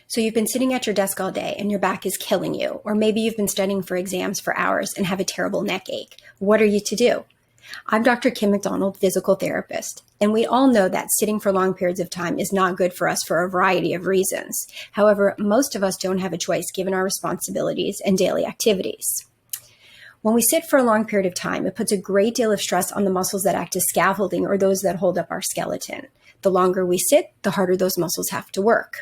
So you've been sitting at your desk all day and your back is killing you, or maybe you've been studying for exams for hours and have a terrible neck ache. What are you to do? I'm Dr. Kim McDonald, physical therapist, and we all know that sitting for long periods of time is not good for us for a variety of reasons. However, most of us don't have a choice given our responsibilities and daily activities. When we sit for a long period of time, it puts a great deal of stress on the muscles that act as scaffolding or those that hold up our skeleton. The longer we sit, the harder those muscles have to work.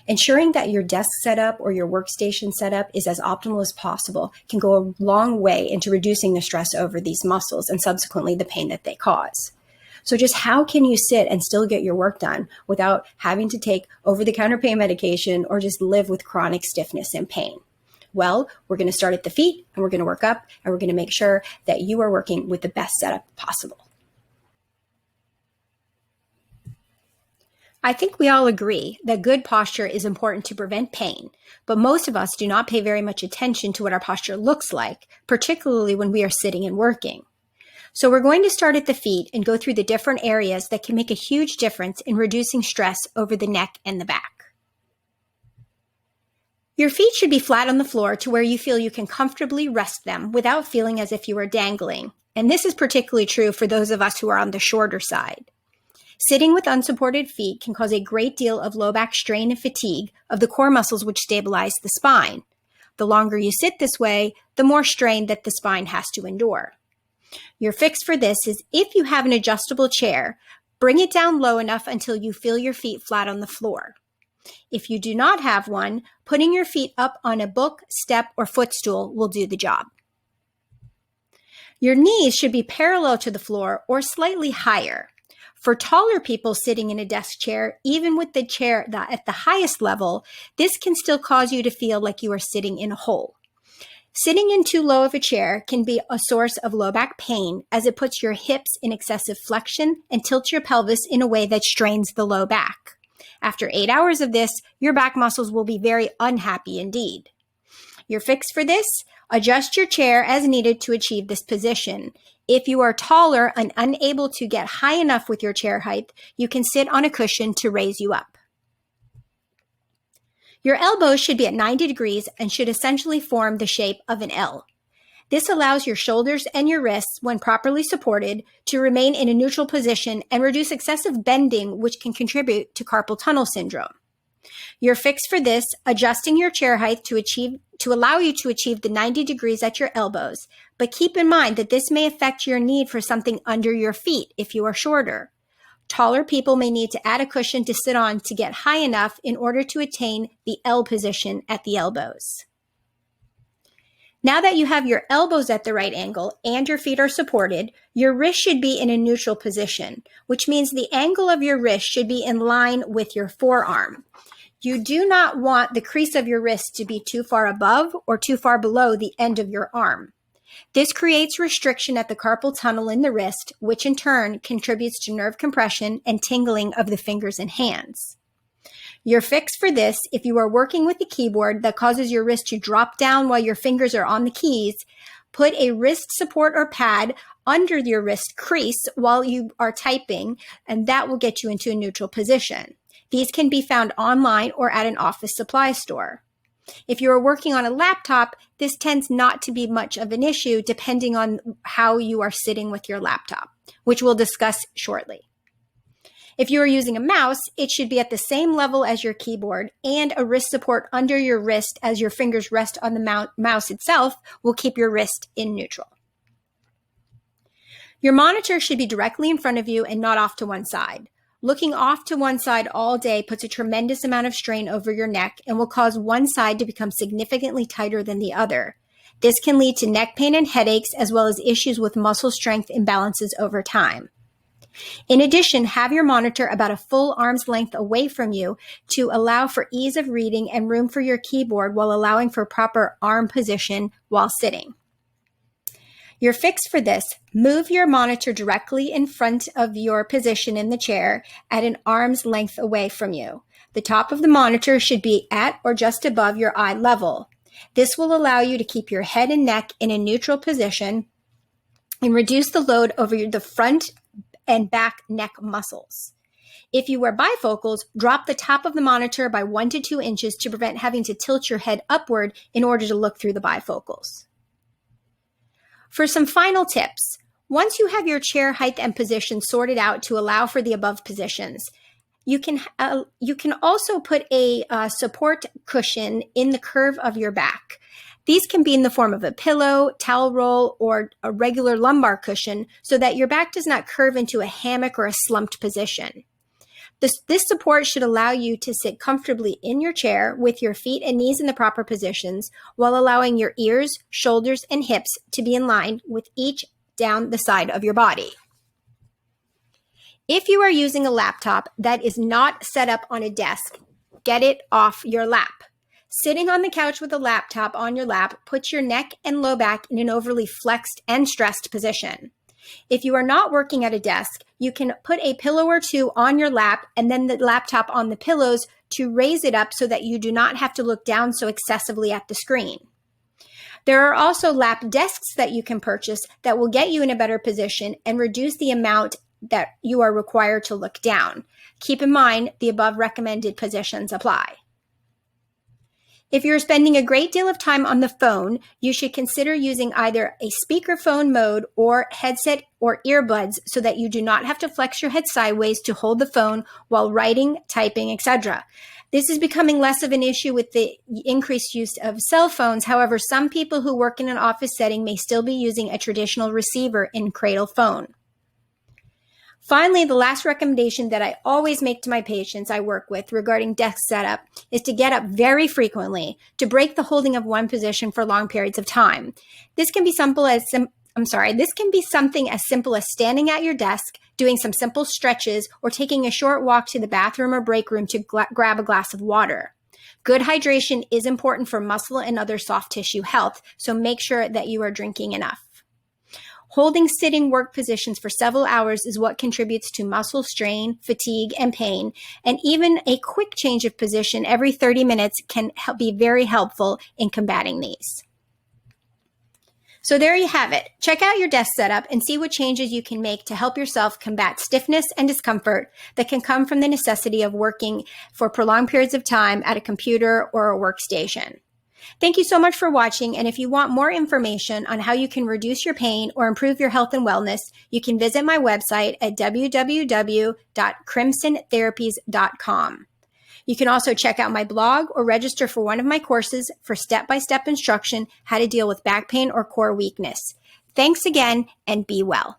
Ensuring that your desk setup or your workstation setup is as optimal as possible can go a long way into reducing the stress over these muscles and subsequently the pain that they cause. So just how can you sit and still get your work done without having to take over-the-counter pain medication or just live with chronic stiffness and pain? Well, we're going to start at the feet and we're going to work up and we're going to make sure that you are working with the best setup possible. I think we all agree that good posture is important to prevent pain, but most of us do not pay very much attention to what our posture looks like, particularly when we are sitting and working. So we're going to start at the feet and go through the different areas that can make a huge difference in reducing stress over the neck and the back. Your feet should be flat on the floor to where you feel you can comfortably rest them without feeling as if you are dangling. And this is particularly true for those of us who are on the shorter side. Sitting with unsupported feet can cause a great deal of low back strain and fatigue of the core muscles which stabilize the spine. The longer you sit this way, the more strain that the spine has to endure. Your fix for this is if you have an adjustable chair, bring it down low enough until you feel your feet flat on the floor. If you do not have one, putting your feet up on a book, step, or footstool will do the job. Your knees should be parallel to the floor or slightly higher. For taller people sitting in a desk chair, even with the chair at the highest level, this can still cause you to feel like you are sitting in a hole. Sitting in too low of a chair can be a source of low back pain as it puts your hips in excessive flexion and tilts your pelvis in a way that strains the low back. After 8 hours of this, your back muscles will be very unhappy indeed. Your fix for this? Adjust your chair as needed to achieve this position. If you are taller and unable to get high enough with your chair height, you can sit on a cushion to raise you up. Your elbows should be at 90 degrees and should essentially form the shape of an L. This allows your shoulders and your wrists, when properly supported, to remain in a neutral position and reduce excessive bending, which can contribute to carpal tunnel syndrome. Your fix for this, adjusting your chair height to allow you to achieve the 90 degrees at your elbows, but keep in mind that this may affect your need for something under your feet if you are shorter. Taller people may need to add a cushion to sit on to get high enough in order to attain the L position at the elbows. Now that you have your elbows at the right angle and your feet are supported, your wrist should be in a neutral position, which means the angle of your wrist should be in line with your forearm. You do not want the crease of your wrist to be too far above or too far below the end of your arm. This creates restriction at the carpal tunnel in the wrist, which in turn contributes to nerve compression and tingling of the fingers and hands. Your fix for this, if you are working with a keyboard that causes your wrist to drop down while your fingers are on the keys, put a wrist support or pad under your wrist crease while you are typing, and that will get you into a neutral position. These can be found online or at an office supply store. If you are working on a laptop, this tends not to be much of an issue depending on how you are sitting with your laptop, which we'll discuss shortly. If you are using a mouse, it should be at the same level as your keyboard, and a wrist support under your wrist as your fingers rest on the mouse itself will keep your wrist in neutral. Your monitor should be directly in front of you and not off to one side. Looking off to one side all day puts a tremendous amount of strain over your neck and will cause one side to become significantly tighter than the other. This can lead to neck pain and headaches, as well as issues with muscle strength imbalances over time. In addition, have your monitor about a full arm's length away from you to allow for ease of reading and room for your keyboard while allowing for proper arm position while sitting. Your fix for this, move your monitor directly in front of your position in the chair at an arm's length away from you. The top of the monitor should be at or just above your eye level. This will allow you to keep your head and neck in a neutral position and reduce the load over the front and back neck muscles. If you wear bifocals, drop the top of the monitor by 1 to 2 inches to prevent having to tilt your head upward in order to look through the bifocals. For some final tips, once you have your chair height and position sorted out to allow for the above positions, you can also put a support cushion in the curve of your back. These can be in the form of a pillow, towel roll, or a regular lumbar cushion so that your back does not curve into a hammock or a slumped position. This support should allow you to sit comfortably in your chair with your feet and knees in the proper positions while allowing your ears, shoulders, and hips to be in line with each down the side of your body. If you are using a laptop that is not set up on a desk, get it off your lap. Sitting on the couch with a laptop on your lap puts your neck and low back in an overly flexed and stressed position. If you are not working at a desk, you can put a pillow or two on your lap and then the laptop on the pillows to raise it up so that you do not have to look down so excessively at the screen. There are also lap desks that you can purchase that will get you in a better position and reduce the amount that you are required to look down. Keep in mind, the above recommended positions apply. If you're spending a great deal of time on the phone, you should consider using either a speakerphone mode or headset or earbuds so that you do not have to flex your head sideways to hold the phone while writing, typing, etc. This is becoming less of an issue with the increased use of cell phones. However, some people who work in an office setting may still be using a traditional receiver in cradle phone. Finally, the last recommendation that I always make to my patients I work with regarding desk setup is to get up very frequently to break the holding of one position for long periods of time. This can be something as simple as standing at your desk, doing some simple stretches, or taking a short walk to the bathroom or break room to grab a glass of water. Good hydration is important for muscle and other soft tissue health, so make sure that you are drinking enough. Holding sitting work positions for several hours is what contributes to muscle strain, fatigue, and pain, and even a quick change of position every 30 minutes can be very helpful in combating these. So there you have it. Check out your desk setup and see what changes you can make to help yourself combat stiffness and discomfort that can come from the necessity of working for prolonged periods of time at a computer or a workstation. Thank you so much for watching, and if you want more information on how you can reduce your pain or improve your health and wellness, you can visit my website at www.crimsontherapies.com. You can also check out my blog or register for one of my courses for step-by-step instruction how to deal with back pain or core weakness. Thanks again, and be well.